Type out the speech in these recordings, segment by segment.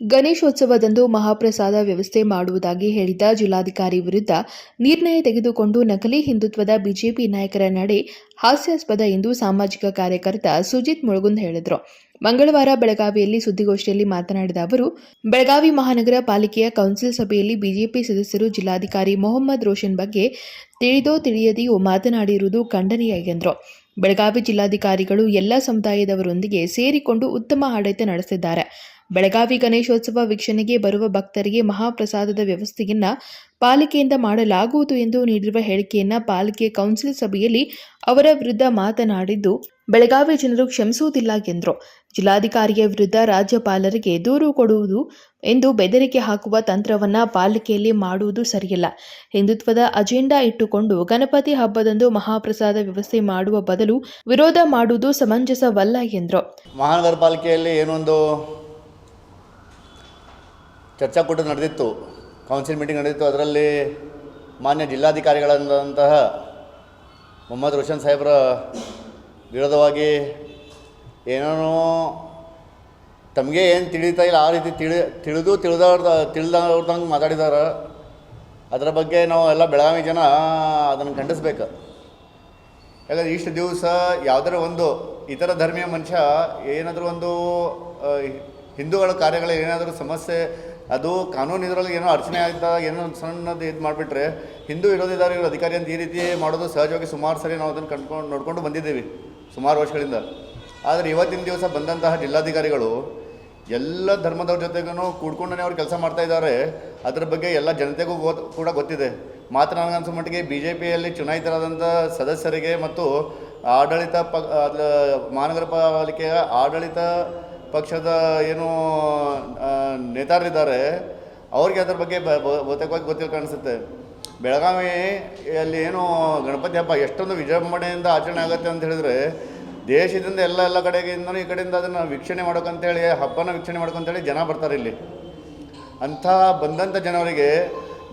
ಗಣೇಶೋತ್ಸವದಂದು ಮಹಾಪ್ರಸಾದ ವ್ಯವಸ್ಥೆ ಮಾಡುವುದಾಗಿ ಹೇಳಿದ್ದ ಜಿಲ್ಲಾಧಿಕಾರಿ ವಿರುದ್ಧ ನಿರ್ಣಯ ತೆಗೆದುಕೊಂಡು ನಕಲಿ ಹಿಂದುತ್ವದ ಬಿಜೆಪಿ ನಾಯಕರ ನಡೆ ಹಾಸ್ಯಾಸ್ಪದ ಎಂದು ಸಾಮಾಜಿಕ ಕಾರ್ಯಕರ್ತ ಸುಜಿತ್ ಮುಳುಗುಂದ್ ಹೇಳಿದರು. ಮಂಗಳವಾರ ಬೆಳಗಾವಿಯಲ್ಲಿ ಸುದ್ದಿಗೋಷ್ಠಿಯಲ್ಲಿ ಮಾತನಾಡಿದ ಅವರು, ಬೆಳಗಾವಿ ಮಹಾನಗರ ಪಾಲಿಕೆಯ ಕೌನ್ಸಿಲ್ ಸಭೆಯಲ್ಲಿ ಬಿಜೆಪಿ ಸದಸ್ಯರು ಜಿಲ್ಲಾಧಿಕಾರಿ ಮೊಹಮ್ಮದ್ ರೋಷನ್ ಬಗ್ಗೆ ತಿಳಿದೋ ತಿಳಿಯದೆಯೋ ಮಾತನಾಡಿರುವುದು ಖಂಡನೀಯ ಎಂದರು. ಬೆಳಗಾವಿ ಜಿಲ್ಲಾಧಿಕಾರಿಗಳು ಎಲ್ಲ ಸಮುದಾಯದವರೊಂದಿಗೆ ಸೇರಿಕೊಂಡು ಉತ್ತಮ ಆಡಳಿತ ನಡೆಸಿದ್ದಾರೆ. ಬೆಳಗಾವಿ ಗಣೇಶೋತ್ಸವ ವೀಕ್ಷಣೆಗೆ ಬರುವ ಭಕ್ತರಿಗೆ ಮಹಾಪ್ರಸಾದದ ವ್ಯವಸ್ಥೆಯನ್ನ ಪಾಲಿಕೆಯಿಂದ ಮಾಡಲಾಗುವುದು ಎಂದು ನೀಡಿರುವ ಹೇಳಿಕೆಯನ್ನ ಪಾಲಿಕೆ ಕೌನ್ಸಿಲ್ ಸಭೆಯಲ್ಲಿ ಅವರ ವಿರುದ್ಧ ಮಾತನಾಡಿದ್ದು ಬೆಳಗಾವಿ ಜನರು ಕ್ಷಮಿಸುವುದಿಲ್ಲ ಎಂದರು. ಜಿಲ್ಲಾಧಿಕಾರಿಯ ವಿರುದ್ಧ ರಾಜ್ಯಪಾಲರಿಗೆ ದೂರು ಕೊಡುವುದು ಎಂದು ಬೆದರಿಕೆ ಹಾಕುವ ತಂತ್ರವನ್ನ ಪಾಲಿಕೆಯಲ್ಲಿ ಮಾಡುವುದು ಸರಿಯಲ್ಲ. ಹಿಂದುತ್ವದ ಅಜೆಂಡಾ ಇಟ್ಟುಕೊಂಡು ಗಣಪತಿ ಹಬ್ಬದಂದು ಮಹಾಪ್ರಸಾದ ವ್ಯವಸ್ಥೆ ಮಾಡುವ ಬದಲು ವಿರೋಧ ಮಾಡುವುದು ಸಮಂಜಸವಲ್ಲ ಎಂದರು. ಮಹಾನಗರ ಪಾಲಿಕೆಯಲ್ಲಿ ಏನೊಂದು ಚರ್ಚಾಕೂಟ ನಡೆದಿತ್ತು, ಕೌನ್ಸಿಲ್ ಮೀಟಿಂಗ್ ನಡೆದಿತ್ತು. ಅದರಲ್ಲಿ ಮಾನ್ಯ ಜಿಲ್ಲಾಧಿಕಾರಿಗಳಾದಂತಹ ಮೊಹಮ್ಮದ್ ರೋಷನ್ ಸಾಹೇಬರ ವಿರೋಧವಾಗಿ ಏನೇನೋ ತಮಗೆ ಏನು ತಿಳಿತಾ ಇಲ್ಲ ಆ ರೀತಿ ತಿಳಿದವ್ರದಂಗೆ ಮಾತಾಡಿದ್ದಾರೆ. ಅದರ ಬಗ್ಗೆ ನಾವು ಎಲ್ಲ ಬೆಳಗಾವಿ ಜನ ಅದನ್ನು ಖಂಡಿಸ್ಬೇಕು. ಯಾಕಂದರೆ ಇಷ್ಟು ದಿವಸ ಯಾವುದರ ಒಂದು ಇತರ ಧರ್ಮೀಯ ಮನುಷ್ಯ ಏನಾದರೂ ಒಂದು ಹಿಂದೂಗಳ ಕಾರ್ಯಗಳ ಏನಾದರೂ ಸಮಸ್ಯೆ, ಅದು ಕಾನೂನು ಇದರಲ್ಲಿ ಏನೋ ಅಡಚಣೆ ಆಗ್ತಾ ಏನೋ ಸಣ್ಣದು ಇದು ಮಾಡಿಬಿಟ್ರೆ ಹಿಂದೂ ವಿರೋಧಿದಾರ ಇವರು ಅಧಿಕಾರಿ ಅಂತ ಈ ರೀತಿ ಮಾಡೋದು ಸಹಜವಾಗಿ ಸುಮಾರು ಸರಿ ನಾವು ಅದನ್ನು ನೋಡ್ಕೊಂಡು ಬಂದಿದ್ದೀವಿ ಸುಮಾರು ವರ್ಷಗಳಿಂದ. ಆದರೆ ಇವತ್ತಿನ ದಿವಸ ಬಂದಂತಹ ಜಿಲ್ಲಾಧಿಕಾರಿಗಳು ಎಲ್ಲ ಧರ್ಮದವ್ರ ಜೊತೆಗೂ ಕೂಡ್ಕೊಂಡೇ ಅವ್ರು ಕೆಲಸ ಮಾಡ್ತಾಯಿದ್ದಾರೆ. ಅದರ ಬಗ್ಗೆ ಎಲ್ಲ ಜನತೆಗೂ ಕೂಡ ಗೊತ್ತಿದೆ. ಮಾತ್ರ ನನಗನ್ಸೋ ಮಟ್ಟಿಗೆ BJPಯಲ್ಲಿ ಚುನಾಯಿತರಾದಂಥ ಸದಸ್ಯರಿಗೆ ಮತ್ತು ಆಡಳಿತ ಮಹಾನಗರ ಪಾಲಿಕೆಯ ಆಡಳಿತ ಪಕ್ಷದ ಏನು ನೇತಾರರಿದ್ದಾರೆ ಅವ್ರಿಗೆ ಅದರ ಬಗ್ಗೆ ಬಹುತೇಕವಾಗಿ ಗೊತ್ತಿಲ್ಲ ಕಾಣಿಸುತ್ತೆ. ಬೆಳಗಾವಿಯಲ್ಲಿ ಏನು ಗಣಪತಿ ಹಬ್ಬ ಎಷ್ಟೊಂದು ವಿಜೃಂಭಣೆಯಿಂದ ಆಚರಣೆ ಆಗುತ್ತೆ ಅಂತ ಹೇಳಿದರೆ ದೇಶದಿಂದ ಎಲ್ಲ ಕಡೆಗಿಂದನೂ ಈ ಕಡೆಯಿಂದ ಅದನ್ನು ವೀಕ್ಷಣೆ ಮಾಡೋಕ್ಕಂತೇಳಿ ಹಬ್ಬನ ವೀಕ್ಷಣೆ ಮಾಡೋಕ್ಕಂತೇಳಿ ಜನ ಬರ್ತಾರೆ ಇಲ್ಲಿ. ಅಂಥ ಬಂದಂಥ ಜನವರಿಗೆ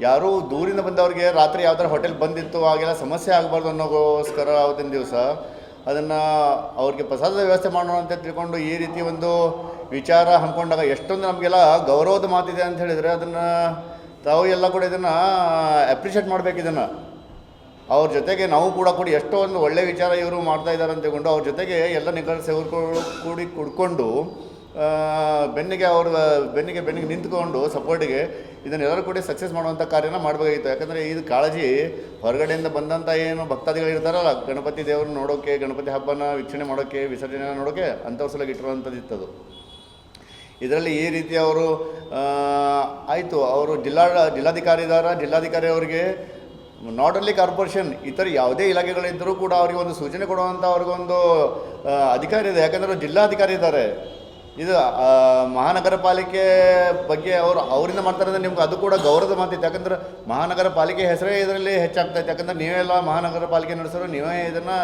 ಯಾರೂ ದೂರಿಂದ ಬಂದವರಿಗೆ ರಾತ್ರಿ ಯಾವ ಥರ ಹೋಟೆಲ್ ಬಂದಿತ್ತು ಹಾಗೆಲ್ಲ ಸಮಸ್ಯೆ ಆಗಬಾರ್ದು ಅನ್ನೋಗೋಸ್ಕರ ಅವತ್ತಿನ ದಿವಸ ಅದನ್ನು ಅವ್ರಿಗೆ ಪ್ರಸಾದದ ವ್ಯವಸ್ಥೆ ಮಾಡೋಣ ಅಂತ ತಿಳ್ಕೊಂಡು ಈ ರೀತಿ ಒಂದು ವಿಚಾರ ಹಮ್ಮಿಕೊಂಡಾಗ ಎಷ್ಟೊಂದು ನಮಗೆಲ್ಲ ಗೌರವದ ಮಾತಿದೆ ಅಂತ ಹೇಳಿದರೆ ಅದನ್ನು ತಾವು ಎಲ್ಲ ಕೂಡ ಇದನ್ನು ಅಪ್ರಿಷಿಯೇಟ್ ಮಾಡಬೇಕು. ಇದನ್ನು ಅವ್ರ ಜೊತೆಗೆ ನಾವು ಕೂಡ ಎಷ್ಟೋ ಒಂದು ಒಳ್ಳೆಯ ವಿಚಾರ ಇವರು ಮಾಡ್ತಾಯಿದ್ದಾರೆ ಅಂತ ತಿಳ್ಕೊಂಡು ಅವ್ರ ಜೊತೆಗೆ ಎಲ್ಲ ನಿಕಟ ಸೇವಕರು ಕುಡ್ಕೊಂಡು ಬೆನ್ನಿಗೆ ನಿಂತ್ಕೊಂಡು ಸಪೋರ್ಟಿಗೆ ಇದನ್ನೆಲ್ಲರೂ ಕೂಡ ಸಕ್ಸಸ್ ಮಾಡುವಂಥ ಕಾರ್ಯನ ಮಾಡಬೇಕಾಗಿತ್ತು. ಯಾಕಂದರೆ ಇದು ಕಾಳಜಿ ಹೊರಗಡೆಯಿಂದ ಬಂದಂಥ ಏನು ಭಕ್ತಾದಿಗಳು ಇರ್ತಾರಲ್ಲ ಗಣಪತಿ ದೇವ್ರನ್ನ ನೋಡೋಕ್ಕೆ, ಗಣಪತಿ ಹಬ್ಬನ ವೀಕ್ಷಣೆ ಮಾಡೋಕ್ಕೆ, ವಿಸರ್ಜನೆ ನೋಡೋಕ್ಕೆ ಅಂಥವ್ರ ಸಲ ಇಟ್ಟಿರುವಂಥದ್ದು ಇತ್ತದು. ಇದರಲ್ಲಿ ಈ ರೀತಿ ಅವರು ಆಯಿತು, ಅವರು ಜಿಲ್ಲಾಧಿಕಾರಿ ಅವರಿಗೆ ನಾಟ್ ಓನ್ಲಿ ಕಾರ್ಪೊರೇಷನ್ ಇತರ ಯಾವುದೇ ಇಲಾಖೆಗಳಿದ್ದರೂ ಕೂಡ ಅವರಿಗೆ ಒಂದು ಸೂಚನೆ ಕೊಡುವಂಥ ಅವ್ರಿಗೊಂದು ಅಧಿಕಾರ ಇದೆ. ಯಾಕಂದರೆ ಜಿಲ್ಲಾಧಿಕಾರಿ ಇದ್ದಾರೆ. ಇದು ಮಹಾನಗರ ಪಾಲಿಕೆ ಬಗ್ಗೆ ಅವರಿಂದ ಮಾಡ್ತಾರೆ ಅಂದರೆ ನಿಮ್ಗೆ ಅದು ಕೂಡ ಗೌರವದ ಮಾತಿತ್ತು. ಯಾಕಂದ್ರೆ ಮಹಾನಗರ ಪಾಲಿಕೆ ಹೆಸರೇ ಇದರಲ್ಲಿ ಹೆಚ್ಚಾಗ್ತಾಯಿತ್ತು. ಯಾಕಂದರೆ ನೀವೆಲ್ಲ ಮಹಾನಗರ ಪಾಲಿಕೆ ನಡೆಸೋರು ನೀವೇ ಇದನ್ನು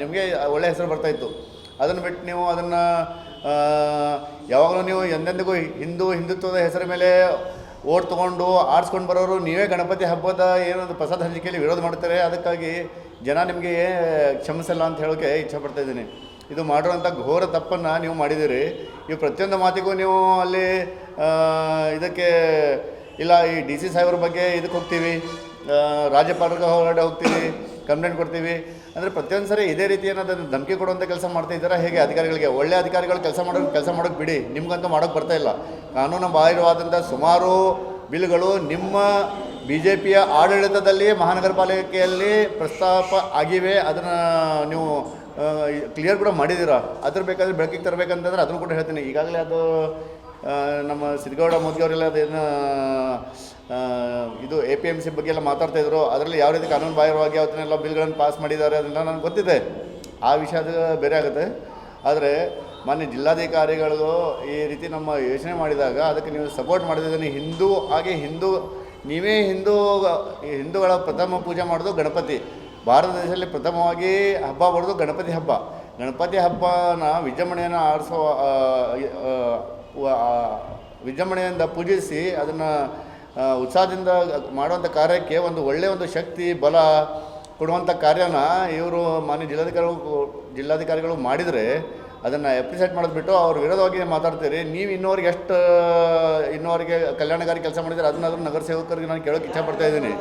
ನಿಮಗೆ ಒಳ್ಳೆಯ ಹೆಸರು ಬರ್ತಾಯಿತ್ತು. ಅದನ್ನು ಬಿಟ್ಟು ನೀವು ಅದನ್ನು ಯಾವಾಗಲೂ ನೀವು ಎಂದೆಂದಿಗೂ ಹಿಂದುತ್ವದ ಹೆಸರ ಮೇಲೆ ಓಟ್ ತೊಗೊಂಡು ಆರಿಸ್ಕೊಂಡು ಬರೋರು ನೀವೇ ಗಣಪತಿ ಹಬ್ಬದ ಏನೊಂದು ಪ್ರಸಾದ ಹಂಚಿಕೆಯಲ್ಲಿ ವಿರೋಧ ಮಾಡ್ತಾರೆ. ಅದಕ್ಕಾಗಿ ಜನ ನಿಮಗೆ ಕ್ಷಮಿಸಲ್ಲ ಅಂತ ಹೇಳೋಕ್ಕೆ ಇಚ್ಛೆಪಡ್ತಾಯಿದ್ದೀನಿ. ಇದು ಮಾಡಿರುವಂಥ ಘೋರ ತಪ್ಪನ್ನು ನೀವು ಮಾಡಿದ್ದೀರಿ. ಈ ಪ್ರತಿಯೊಂದು ಮಾತಿಗೂ ನೀವು ಅಲ್ಲಿ ಇದಕ್ಕೆ ಇಲ್ಲ ಈ DC ಸಾಹೇಬ್ರ ಬಗ್ಗೆ ಇದಕ್ಕೆ ಹೋಗ್ತೀವಿ, ರಾಜ್ಯಪಾಲರಿಗೆ ಹೊರಗಡೆ ಹೋಗ್ತೀವಿ, ಕಂಪ್ಲೇಂಟ್ ಕೊಡ್ತೀವಿ ಅಂದರೆ ಪ್ರತಿಯೊಂದು ಸರಿ ಇದೇ ರೀತಿ ಏನಾದರೂ ಧಮಕಿ ಕೊಡುವಂಥ ಕೆಲಸ ಮಾಡ್ತಾಯಿದ್ದಾರೆ. ಹೇಗೆ ಅಧಿಕಾರಿಗಳಿಗೆ ಒಳ್ಳೆಯ ಅಧಿಕಾರಿಗಳು ಕೆಲಸ ಮಾಡೋಕ್ಕೆ ಬಿಡಿ, ನಿಮ್ಗಂತೂ ಮಾಡೋಕ್ಕೆ ಬರ್ತಾಯಿಲ್ಲ. ಕಾನೂನು ಬಾಹಿರವಾದಂಥ ಸುಮಾರು ಬಿಲ್ಗಳು ನಿಮ್ಮ BJPಯ ಆಡಳಿತದಲ್ಲಿ ಮಹಾನಗರ ಪಾಲಿಕೆಯಲ್ಲಿ ಪ್ರಸ್ತಾಪ ಆಗಿವೆ. ಅದನ್ನು ನೀವು ಕ್ಲಿಯರ್ ಕೂಡ ಮಾಡಿದ್ದೀರಾ. ಅದ್ರ ಬೇಕಾದರೆ ಬೆಳಕಿಗೆ ತರಬೇಕಂತಂದ್ರೆ ಅದನ್ನು ಕೂಡ ಹೇಳ್ತೀನಿ. ಈಗಾಗಲೇ ಅದು ನಮ್ಮ ಸಿದ್ದಗೌಡ ಮೋದಿ ಅವರೆಲ್ಲ ಅದೇನು ಇದು APMC ಬಗ್ಗೆ ಎಲ್ಲ ಮಾತಾಡ್ತಾಯಿದ್ರು. ಅದರಲ್ಲಿ ಯಾವ ರೀತಿ ಕಾನೂನು ಬಾಹಿರವಾಗಿ ಅವತ್ತನ್ನೆಲ್ಲ ಬಿಲ್ಗಳನ್ನು ಪಾಸ್ ಮಾಡಿದ್ದಾರೆ ಅದನ್ನೆಲ್ಲ ನನಗೆ ಗೊತ್ತಿದೆ. ಆ ವಿಷಯ ಅದು ಬೇರೆ ಆಗುತ್ತೆ. ಆದರೆ ಮಾನ್ಯ ಜಿಲ್ಲಾಧಿಕಾರಿಗಳು ಈ ರೀತಿ ನಮ್ಮ ಯೋಚನೆ ಮಾಡಿದಾಗ ಅದಕ್ಕೆ ನೀವು ಸಪೋರ್ಟ್ ಮಾಡಿದ್ದೀನಿ. ನೀವೇ ಹಿಂದೂಗಳ ಪ್ರಥಮ ಪೂಜೆ ಮಾಡೋದು ಗಣಪತಿ. ಭಾರತ ದೇಶದಲ್ಲಿ ಪ್ರಥಮವಾಗಿ ಹಬ್ಬ ಬರೋದು ಗಣಪತಿ ಹಬ್ಬ. ಗಣಪತಿ ಹಬ್ಬನ ವಿಜೃಂಭಣೆಯಿಂದ ಪೂಜಿಸಿ ಅದನ್ನು ಉತ್ಸಾಹದಿಂದ ಮಾಡುವಂಥ ಕಾರ್ಯಕ್ಕೆ ಒಂದು ಒಳ್ಳೆಯ ಒಂದು ಶಕ್ತಿ ಬಲ ಕೊಡುವಂಥ ಕಾರ್ಯನ ಇವರು ಮಾನ್ಯ ಜಿಲ್ಲಾಧಿಕಾರಿಗಳು ಮಾಡಿದರೆ ಅದನ್ನು ಅಪ್ರಿಸಿಯೇಟ್ ಮಾಡೋದು ಬಿಟ್ಟು ಅವ್ರ ವಿರೋಧವಾಗಿ ಮಾತಾಡ್ತೀರಿ. ನೀವು ಇನ್ನೋರಿಗೆ ಕಲ್ಯಾಣಕಾರಿ ಕೆಲಸ ಮಾಡಿದರೆ ಅದನ್ನಾದ್ರೂ ನಗರ ಸೇವಕರಿಗೆ ನಾನು ಕೇಳೋಕ್ಕೆ ಇಚ್ಛಪಡ್ತಾ ಇದ್ದೀನಿ.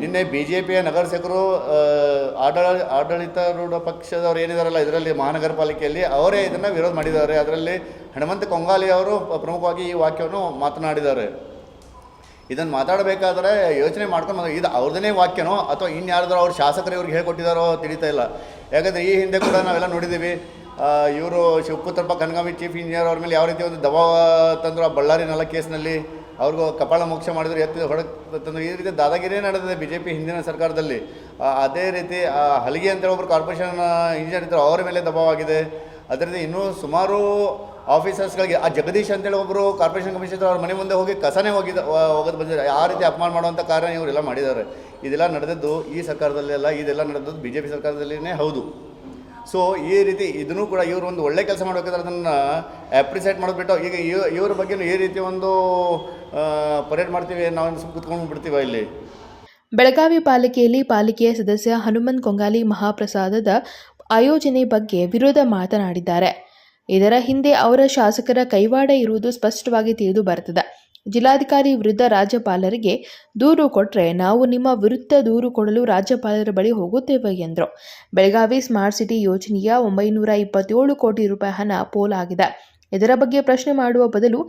ನಿನ್ನೆ BJPಯ ನಗರಸೇವಕರು ಆಡಳಿತಾರೂಢ ಪಕ್ಷದವ್ರು ಏನಿದಾರಲ್ಲ ಇದರಲ್ಲಿ ಮಹಾನಗರ ಪಾಲಿಕೆಯಲ್ಲಿ ಅವರೇ ಇದನ್ನು ವಿರೋಧ ಮಾಡಿದ್ದಾರೆ. ಅದರಲ್ಲಿ ಹನುಮಂತ ಕೊಂಗಾಲಿ ಅವರು ಪ್ರಮುಖವಾಗಿ ಈ ವಾಕ್ಯವನ್ನು ಮಾತನಾಡಿದ್ದಾರೆ. ಇದನ್ನು ಮಾತಾಡಬೇಕಾದ್ರೆ ಯೋಚನೆ ಮಾಡ್ಕೊಂಡು ಇದು ಅವ್ರದೇ ವಾಕ್ಯನೋ ಅಥವಾ ಇನ್ಯಾರ್ದಾರೋ ಅವ್ರ ಶಾಸಕರು ಇವ್ರಿಗೆ ಹೇಳ್ಕೊಟ್ಟಿದ್ದಾರೋ ತಿಳಿತಾ ಇಲ್ಲ. ಯಾಕಂದರೆ ಈ ಹಿಂದೆ ಕೂಡ ನಾವೆಲ್ಲ ನೋಡಿದ್ದೀವಿ, ಇವರು ಶಿವಪುತ್ರಪ್ಪ ಕನಗಾಮಿ ಚೀಫ್ ಇಂಜಿನಿಯರ್ ಅವ್ರ ಮೇಲೆ ಯಾವ ರೀತಿ ಒಂದು ದಬಾವ ತಂದರು ಆ ಬಳ್ಳಾರಿ ನೆಲ ಕೇಸ್ನಲ್ಲಿ. ಅವ್ರಿಗೂ ಕಪಾಳ ಮೋಕ್ಷ ಮಾಡಿದ್ರು, ಎತ್ತಿ ಹೊರಗೆ ತಂದರು. ಈ ರೀತಿ ದಾದಾಗಿರಿಯೇ ನಡೆದಿದೆ BJP ಹಿಂದಿನ ಸರ್ಕಾರದಲ್ಲಿ. ಅದೇ ರೀತಿ ಹಲಗಿ ಅಂತೇಳಿ ಒಬ್ಬರು ಕಾರ್ಪೊರೇಷನ್ ಇಂಜಿನಿಯರ್ ಇದ್ದರು, ಅವರ ಮೇಲೆ ದಬಾವಾಗಿದೆ. ಅದರಿಂದ ಇನ್ನೂ ಸುಮಾರು ಆಫೀಸರ್ಸ್ಗಳಿಗೆ ಜಗದೀಶ್ ಅಂತೇಳಿ ಒಬ್ಬರು ಕಾರ್ಪೊರೇಷನ್ ಕಮಿಷನರ್ ಅವ್ರ ಮನೆ ಮುಂದೆ ಹೋಗಿ ಕಸನೇ ಹೋಗೋದು ಬಂದಿದ್ದಾರೆ. ಆ ರೀತಿ ಅಪಮಾನ ಮಾಡುವಂಥ ಕಾರ್ಯ ಇವರೆಲ್ಲ ಮಾಡಿದ್ದಾರೆ. ಇದೆಲ್ಲ ನಡೆದದ್ದು ಈ ಸರ್ಕಾರದಲ್ಲೆಲ್ಲ, ಇದೆಲ್ಲ ನಡೆದದ್ದು BJP ಸರ್ಕಾರದಲ್ಲಿನೇ ಹೌದು. ಸೊ ಈ ರೀತಿ ಇದನ್ನು ಕೂಡ ಇವರು ಒಂದು ಒಳ್ಳೆ ಕೆಲಸ ಮಾಡಬೇಕಾದ್ರೆ ಅದನ್ನು ಅಪ್ರಿಸಿಯೇಟ್ ಮಾಡೋದ್ಬಿಟ್ಟು ಈಗ ಇವ್ರ ಬಗ್ಗೆ ಈ ರೀತಿ ಒಂದು ಪರೇಡ್ ಮಾಡ್ತೀವಿ, ನಾವು ಕುತ್ಕೊಂಡು ಬಿಡ್ತೀವ ಇಲ್ಲಿ. ಬೆಳಗಾವಿ ಪಾಲಿಕೆಯಲ್ಲಿ ಪಾಲಿಕೆಯ ಸದಸ್ಯ ಹನುಮಂತ್ ಕೊಂಗಾಲಿ ಮಹಾಪ್ರಸಾದದ ಆಯೋಜನೆ ಬಗ್ಗೆ ವಿರೋಧ ಮಾತನಾಡಿದ್ದಾರೆ. ಇದರ ಹಿಂದೆ ಅವರ ಶಾಸಕರ ಕೈವಾಡ ಇರುವುದು ಸ್ಪಷ್ಟವಾಗಿ ತಿಳಿದು ಬರುತ್ತದೆ. ಜಿಲ್ಲಾಧಿಕಾರಿ ವಿರುದ್ಧ ರಾಜ್ಯಪಾಲರಿಗೆ ದೂರು ಕೊಟ್ಟರೆ ನಾವು ನಿಮ್ಮ ವಿರುದ್ಧ ದೂರು ಕೊಡಲು ರಾಜ್ಯಪಾಲರ ಬಳಿ ಹೋಗುತ್ತೇವೆ ಎಂದರು. ಬೆಳಗಾವಿ ಸ್ಮಾರ್ಟ್ ಸಿಟಿ ಯೋಜನೆಯ 927 ಕೋಟಿ ರೂಪಾಯಿ ಹಣ ಪೋಲಾಗಿದೆ. ಇದರ ಬಗ್ಗೆ ಪ್ರಶ್ನೆ ಮಾಡುವ ಬದಲು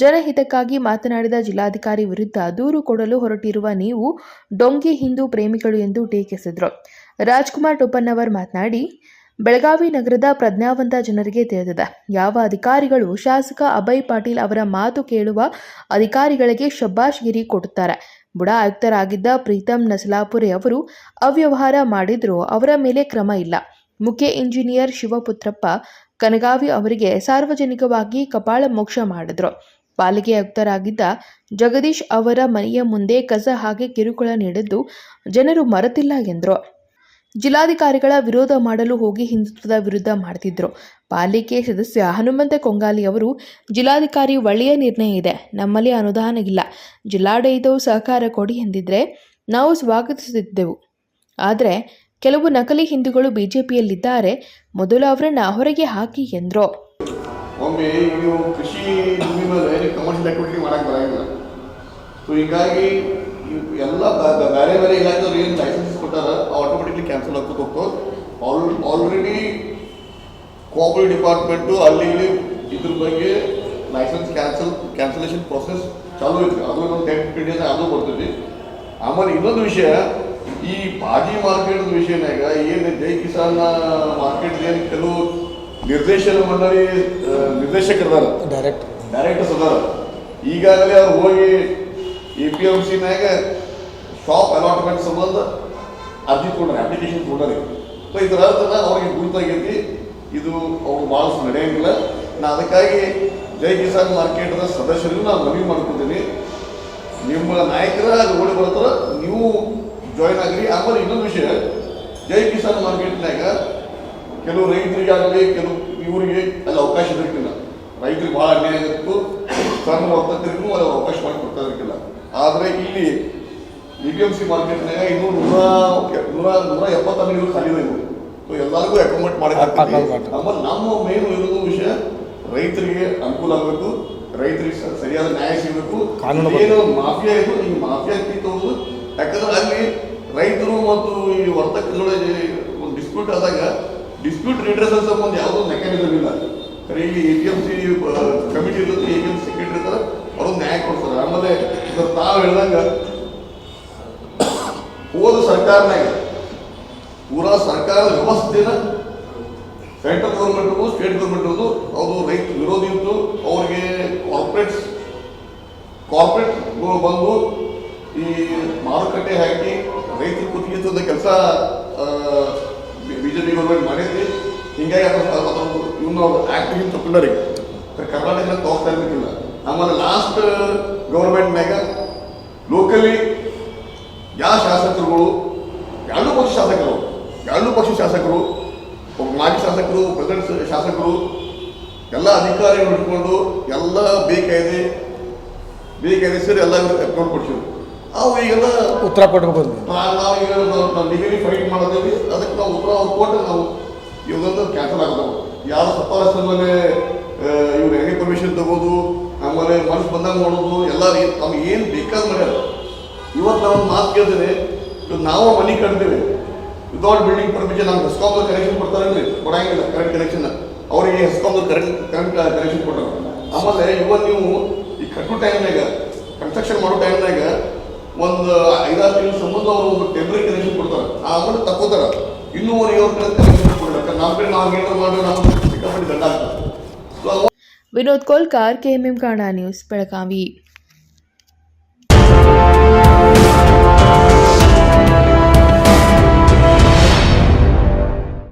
ಜನಹಿತಕ್ಕಾಗಿ ಮಾತನಾಡಿದ ಜಿಲ್ಲಾಧಿಕಾರಿ ವಿರುದ್ಧ ದೂರು ಕೊಡಲು ಹೊರಟಿರುವ ನೀವು ಡೊಂಗಿ ಹಿಂದೂ ಪ್ರೇಮಿಗಳು ಎಂದು ಟೀಕಿಸಿದರು. ರಾಜ್ಕುಮಾರ್ ಟೊಪ್ಪನ್ನವರ್ ಮಾತನಾಡಿ, ಬೆಳಗಾವಿ ನಗರದ ಪ್ರಜ್ಞಾವಂತ ಜನರಿಗೆ ತಿಳಿದಿದೆ. ಯಾವ ಅಧಿಕಾರಿಗಳು ಶಾಸಕ ಅಭಯ್ ಪಾಟೀಲ್ ಅವರ ಮಾತು ಕೇಳುವ ಅಧಿಕಾರಿಗಳಿಗೆ ಶಬ್ಬಾಷ್ಗಿರಿ ಕೊಡುತ್ತಾರೆ. ಬುಡಾ ಆಯುಕ್ತರಾಗಿದ್ದ ಪ್ರೀತಂ ನಸಲಾಪುರೆ ಅವರು ಅವ್ಯವಹಾರ ಮಾಡಿದ್ರೂ ಅವರ ಮೇಲೆ ಕ್ರಮ ಇಲ್ಲ. ಮುಖ್ಯ ಇಂಜಿನಿಯರ್ ಶಿವಪುತ್ರಪ್ಪ ಕನಗಾವಿ ಅವರಿಗೆ ಸಾರ್ವಜನಿಕವಾಗಿ ಕಪಾಳ ಮೋಕ್ಷ ಮಾಡಿದ್ರು. ಪಾಲಿಕೆ ಆಯುಕ್ತರಾಗಿದ್ದ ಜಗದೀಶ್ ಅವರ ಮನೆಯ ಮುಂದೆ ಕಸ ಹಾಗೆ ಕಿರುಕುಳ ನೀಡಿದ್ದು ಜನರು ಮರೆತಿಲ್ಲ ಎಂದರು. ಜಿಲ್ಲಾಧಿಕಾರಿಗಳ ವಿರೋಧ ಮಾಡಲು ಹೋಗಿ ಹಿಂದುತ್ವದ ವಿರುದ್ಧ ಮಾಡ್ತಿದ್ರು. ಪಾಲಿಕೆ ಸದಸ್ಯ ಹನುಮಂತ ಕೊಂಗಾಲಿ ಅವರು, ಜಿಲ್ಲಾಧಿಕಾರಿ ಒಳ್ಳೆಯ ನಿರ್ಣಯ ಇದೆ, ನಮ್ಮಲ್ಲಿ ಅನುದಾನ ಇಲ್ಲ, ಜಿಲ್ಲಾಡಳಿತವು ಸಹಕಾರ ಕೊಡಿ ಎಂದಿದ್ರೆ ನಾವು ಸ್ವಾಗತಿಸುತ್ತಿದ್ದೆವು. ಆದರೆ ಕೆಲವು ನಕಲಿ ಹಿಂದೂಗಳು BJPಯಲ್ಲಿದ್ದಾರೆ, ಮೊದಲು ಅವರನ್ನು ಹೊರಗೆ ಹಾಕಿ ಎಂದರು. ಒಮ್ಮೆ ನೀವು ಕೃಷಿ ಭೂಮಿ ಮೇಲೆ ಕಮರ್ಷಿಯಲ್ ಆಕ್ಟಿವಿಟಿ ಮಾಡಕ್ಕೆ ಬರೋಂಗಿಲ್ಲ. ಸೊ ಹೀಗಾಗಿ ಎಲ್ಲ ಬೇರೆ ಬೇರೆ ಇಲಾಖೆಯವ್ರು ಏನು ಲೈಸೆನ್ಸ್ ಕೊಟ್ಟಾರ ಆಟೋಮೆಟಿಕ್ಲಿ ಕ್ಯಾನ್ಸಲ್ ಆಗ್ತದೆ ಹೋಗ್ತದೆ. ಆಲ್ರೆಡಿ ಕೋಆಪರೇಟಿವ್ ಡಿಪಾರ್ಟ್ಮೆಂಟು ಅಲ್ಲಿ ಇಲ್ಲಿ ಇದ್ರ ಬಗ್ಗೆ ಲೈಸೆನ್ಸ್ ಕ್ಯಾನ್ಸಲೇಷನ್ ಪ್ರೊಸೆಸ್ ಚಾಲೂ ಐತಿ. ಅದು ಒಂದು 10-15 ಡೇಸ್ ಅದು ಬರ್ತೈತಿ. ಆಮೇಲೆ ಇನ್ನೊಂದು ವಿಷಯ, ಈ ಭಾಜಿ ಮಾರ್ಕೆಟ್ ವಿಷಯನಾಗ ಏನು ಜೈ ಕಿಸಾನ್ ಮಾರ್ಕೆಟ್ ಏನು ಕೆಲವು ನಿರ್ದೇಶನ ಮಂಡಳಿ ನಿರ್ದೇಶಕರದಾರ, ಡೈರೆಕ್ಟರ್ಸ್ ಅದಾರ. ಈಗಾಗಲೇ ಅವ್ರು ಹೋಗಿ APMCನಾಗ ಶಾಪ್ ಅಲಾಟ್ಮೆಂಟ್ ಸಂಬಂಧ ಅರ್ಜಿ ಕೊಡ್ರಿ, ಅಪ್ಲಿಕೇಶನ್ ಕೊಡ್ರಿ. ಸೊ ಇದರ ಅರ್ಥನ ಅವ್ರಿಗೆ ಗುರುತಾಗೈತಿ, ಇದು ಅವ್ರು ಭಾಳ ನಡೆಯಂಗಿಲ್ಲ. ನಾ ಅದಕ್ಕಾಗಿ ಜೈ ಕಿಸಾನ್ ಮಾರ್ಕೆಟ್ನ ಸದಸ್ಯರಿಗೂ ನಾನು ಮನವಿ ಮಾಡ್ಕೊತೀನಿ, ನಿಮ್ಮ ನಾಯಕರ ಅದು ಓಡಿ ಬರ್ತಾರ, ನೀವು ಜಾಯ್ನ್ ಆಗ್ರಿ. ಆಮೇಲೆ ಇನ್ನೊಂದು ವಿಷಯ, ಜೈ ಕಿಸಾನ್ ಮಾರ್ಕೆಟ್ನಾಗ ಕೆಲವು ರೈತರಿಗಾಗಲಿ ಕೆಲವು ಇವರಿಗೆ ಅಲ್ಲಿ ಅವಕಾಶ ಇರಕ್ಕಿಲ್ಲ. ರೈತರಿಗೆ ಭಾಳ ಅನ್ಯಾಯ ಆಗಿತ್ತು, ಸಣ್ಣ ವರ್ತಕರಿಗೂ ಅಲ್ಲಿ ಅವಕಾಶ ಮಾಡಿ ಕೊಡ್ತಾ ಇರಕ್ಕಿಲ್ಲ. ಆದರೆ ಇಲ್ಲಿ APMC ಮಾರ್ಕೆಟ್ನಾಗ ಇನ್ನೂ 170 ಅಂಗಡಿಗಳು ಖಾಲಿ ಇವು. ಸೊ ಎಲ್ಲರಿಗೂ ಅಕೊಮಡೇಟ್ ಮಾಡಕ್ಕೆ. ಆಮೇಲೆ ನಮ್ಮ ಮೇನ್ ಇರೋದು ವಿಷಯ, ರೈತರಿಗೆ ಅನುಕೂಲ ಆಗಬೇಕು, ರೈತರಿಗೆ ಸರಿಯಾದ ನ್ಯಾಯ ಸಿಗಬೇಕು. ಏನು ಮಾಫಿಯಾ ಇದು, ಈ ಮಾಫಿಯಾ ಕಿತ್ತೋದು. ಯಾಕಂದ್ರೆ ಅಲ್ಲಿ ರೈತರು ಮತ್ತು ಈ ವರ್ತಕರೊಳಗೆ ಒಂದು ಡಿಸ್ಪ್ಯೂಟ್ ಆದಾಗ ಡಿಸ್ಪ್ಯೂಟ್ ರಿಡ್ರೆಸಲ್ ಸಂಬಂಧ ಯಾವುದೋ ಮೆಕ್ಯಾನಿಸಮ್ ಇಲ್ಲ. ಖರೆ ಇಲ್ಲಿ APMC ಕಮಿಟಿ ಇರುತ್ತೆ, APMC ಸೆಕ್ರೆಟರಿ ಇರ್ತಾರೆ, ಅವರು ನ್ಯಾಯ ಕೊಡ್ತಾರೆ. ಆಮೇಲೆ ತಾವು ಹೇಳ್ದಂಗೆ ಹೋದ ಸರ್ಕಾರನಾಗ ಪೂರಾ ಸರ್ಕಾರದ ವ್ಯವಸ್ಥೆನ ಸೆಂಟ್ರಲ್ ಗೌರ್ಮೆಂಟ್ಗೂ ಸ್ಟೇಟ್ ಗೌರ್ಮೆಂಟ್ಗೂ ಅವರು ರೈತ ವಿರೋಧಿ ಇತ್ತು. ಅವ್ರಿಗೆ ಕಾರ್ಪೊರೇಟ್ಗಳು ಬಂದು ಈ ಮಾರುಕಟ್ಟೆ ಹಾಕಿ ರೈತರು ಕುತ್ತಿಗೆ ಕೆಲಸ BJP ಗೌರ್ಮೆಂಟ್ ಮಾಡೈತಿ. ಹಿಂಗಾಗಿ ಇವನು ಆಕ್ಟಿವ್ ತಗೊಂಡಾರಿ ಕರ್ನಾಟಕದಾಗ ತಗೋತಾ ಇರ್ಬೇಕಿಲ್ಲ. ಆಮೇಲೆ ಲಾಸ್ಟ್ ಗೌರ್ಮೆಂಟ್ನಾಗ ಲೋಕಲಿ ಯಾವ ಶಾಸಕರುಗಳು, ಎರಡೂ ಪಕ್ಷ ಶಾಸಕರು, ಒಬ್ಬ ಮಾಜಿ ಶಾಸಕರು, ಪ್ರೆಸಿಡೆಂಟ್ ಶಾಸಕರು, ಎಲ್ಲ ಅಧಿಕಾರಿಗಳು ಇಟ್ಕೊಂಡು ಎಲ್ಲ ಬೇಕಾಯ್ದೆ ಸೇರಿ ಎಲ್ಲ ಅಕೌಂಟ್ ಕೊಡ್ಸಿದ್ರು. ಅವು ಈಗೆಲ್ಲ ಉತ್ತರ ಕೊಟ್ಕೋಬೋದು. ನಾವು ಈಗ ನಾವು ಲೀಗಲಿ ಫೈಟ್ ಮಾಡೋದೇವಿ, ಅದಕ್ಕೆ ನಾವು ಉತ್ತರ ಕೊಟ್ಟು ನಾವು ಇವಾಗಂತೂ ಕ್ಯಾನ್ಸಲ್ ಆಗೋದು ಯಾರು ಸಫಾರಸ್ ಮೇಲೆ ಇವ್ರು ಹೆಂಗೆ ಪರ್ಮಿಷನ್ ತಗೋದು ಆಮೇಲೆ ಮನಸ್ಸು ಬಂದಾಗ ಮಾಡೋದು ಎಲ್ಲ ನಮ್ಗೆ ಏನು ಬೇಕಾದ ಮಾಡ್ಯಾರ. ಇವತ್ತು ನಾವು ಮಾತು ಕೇಳ್ತೇವೆ, ಇವತ್ತು ನಾವು ಮನೆ ಕಟ್ತೇವೆ ವಿತೌಟ್ ಬಿಲ್ಡಿಂಗ್ ಪರ್ಮಿಷನ್. ನಮ್ಗೆ ಹೆಸ್ಕಾಮ್ದು ಕನೆಕ್ಷನ್ ಕೊಡ್ತಾರೆ, ಕೊಡಂಗಿಲ್ಲ ಕರೆಂಟ್ ಕನೆಕ್ಷನ್. ಅವರಿಗೆ ಹೆಸ್ಕಾಮ್ದು ಕರೆಂಟ್ ಕನೆಕ್ಷನ್ ಕೊಡ್ತಾರೆ. ಆಮೇಲೆ ಇವತ್ತು ನೀವು ಈ ಕಟ್ಟೋ ಟೈಮ್ನಾಗ ಕನ್ಸ್ಟ್ರಕ್ಷನ್ ಮಾಡೋ ಟೈಮ್ನಾಗ ಒಂದು 5-6 ತಿಂಗಳ ಸಂಬಂಧ ಅವರು ಒಂದು ಟೆಂಪ್ರರಿ ಕನೆಕ್ಷನ್ ಕೊಡ್ತಾರೆ. ಆ ಅಮೌಂಟ್ ತಗೋತಾರೆ. ಇನ್ನೂ ಅವ್ರ ಕಡೆ ಕನೆಕ್ಷನ್ ಕೊಡಲ್ಲ. ನಮ್ಮ ಕಡೆ ನಾವು ಏನಾದ್ರು ಮಾಡಿದ್ರೆ ನಮಗೆ ಸಿಕ್ಕಾಪಟ್ಟೆ ದಂಡ ಆಗ್ತದೆ. Vinod Kolkar, KMM Kannada news, Belagavi.